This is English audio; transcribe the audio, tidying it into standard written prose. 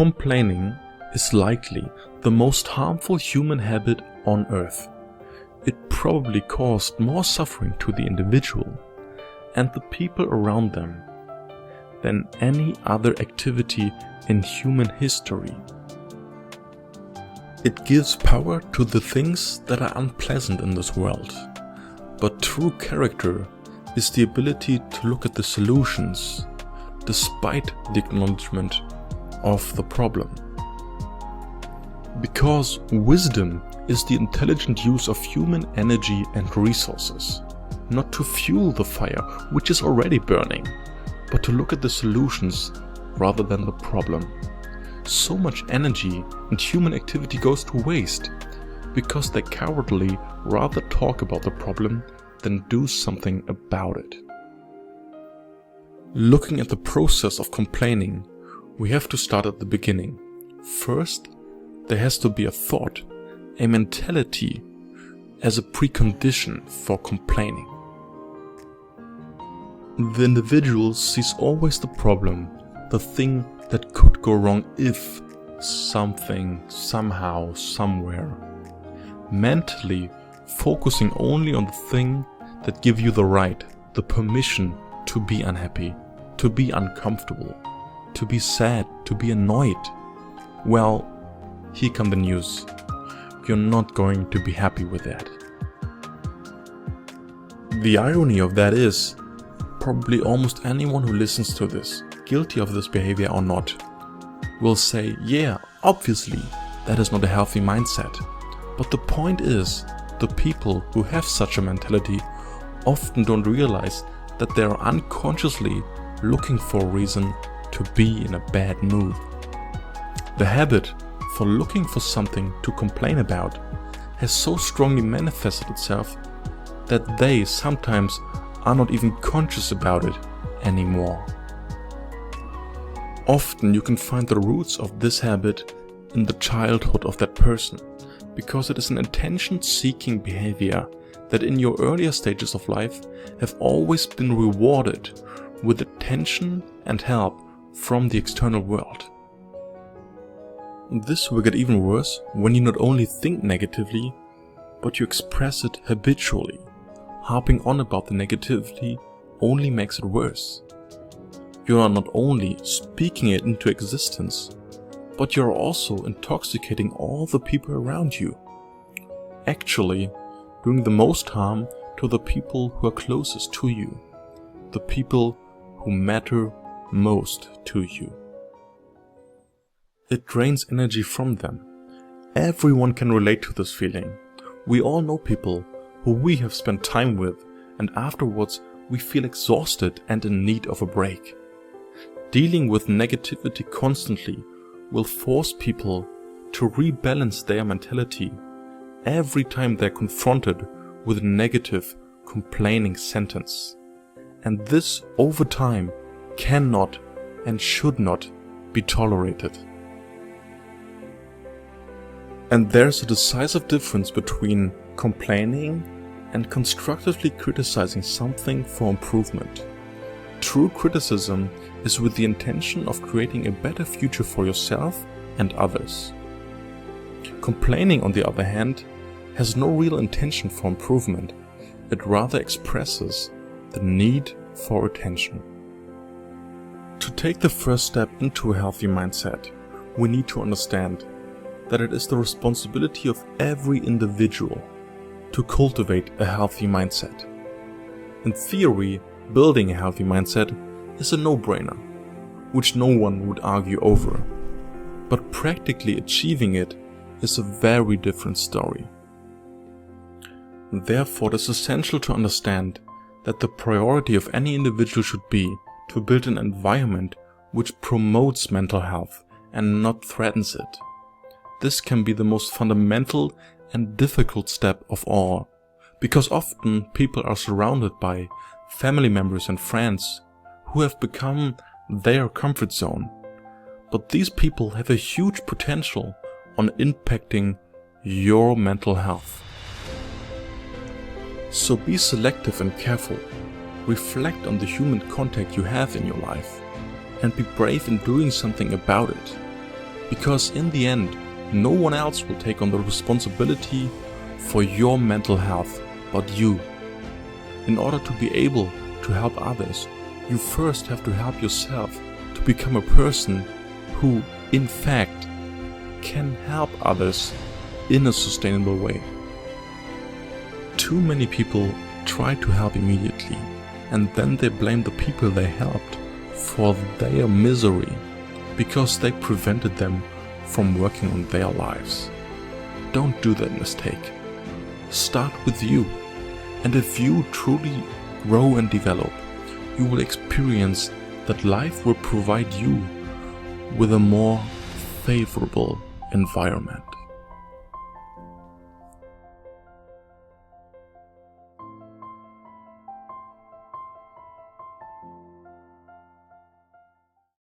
Complaining is likely the most harmful human habit on earth. It probably caused more suffering to the individual and the people around them than any other activity in human history. It gives power to the things that are unpleasant in this world, but true character is the ability to look at the solutions despite the acknowledgement of the problem. Because wisdom is the intelligent use of human energy and resources, not to fuel the fire which is already burning, but to look at the solutions rather than the problem. So much energy and human activity goes to waste because they cowardly rather talk about the problem than do something about it. Looking at the process of complaining, we have to start at the beginning. First, there has to be a thought, a mentality as a precondition for complaining. The individual sees always the problem, the thing that could go wrong if something, somehow, somewhere. Mentally focusing only on the thing that gives you the right, the permission to be unhappy, to be uncomfortable, to be sad, to be annoyed. Well, here come the news. You're not going to be happy with that. The irony of that is, probably almost anyone who listens to this, guilty of this behavior or not, will say, yeah, obviously, that is not a healthy mindset. But the point is, the people who have such a mentality often don't realize that they are unconsciously looking for a reason to be in a bad mood. The habit for looking for something to complain about has so strongly manifested itself that they sometimes are not even conscious about it anymore. Often you can find the roots of this habit in the childhood of that person, because it is an attention-seeking behavior that in your earlier stages of life have always been rewarded with attention and help from the external world. This will get even worse when you not only think negatively, but you express it habitually. Harping on about the negativity only makes it worse. You are not only speaking it into existence, but you are also intoxicating all the people around you. Actually, doing the most harm to the people who are closest to you, the people who matter most to you. It drains energy from them. Everyone can relate to this feeling. We all know people who we have spent time with, and afterwards we feel exhausted and in need of a break. Dealing with negativity constantly will force people to rebalance their mentality every time they're confronted with a negative, complaining sentence. And this, over time, cannot and should not be tolerated. And there's a decisive difference between complaining and constructively criticizing something for improvement. True criticism is with the intention of creating a better future for yourself and others. Complaining, on the other hand, has no real intention for improvement. It rather expresses the need for attention. To take the first step into a healthy mindset, we need to understand that it is the responsibility of every individual to cultivate a healthy mindset. In theory, building a healthy mindset is a no-brainer, which no one would argue over. But practically achieving it is a very different story. Therefore, it is essential to understand that the priority of any individual should be to build an environment which promotes mental health and not threatens it. This can be the most fundamental and difficult step of all, because often people are surrounded by family members and friends who have become their comfort zone. But these people have a huge potential on impacting your mental health. So be selective and careful. Reflect on the human contact you have in your life and be brave in doing something about it. Because in the end, no one else will take on the responsibility for your mental health but you. In order to be able to help others, you first have to help yourself to become a person who, in fact, can help others in a sustainable way. Too many people try to help immediately, and then they blame the people they helped for their misery because they prevented them from working on their lives. Don't do that mistake. Start with you, and if you truly grow and develop, you will experience that life will provide you with a more favorable environment.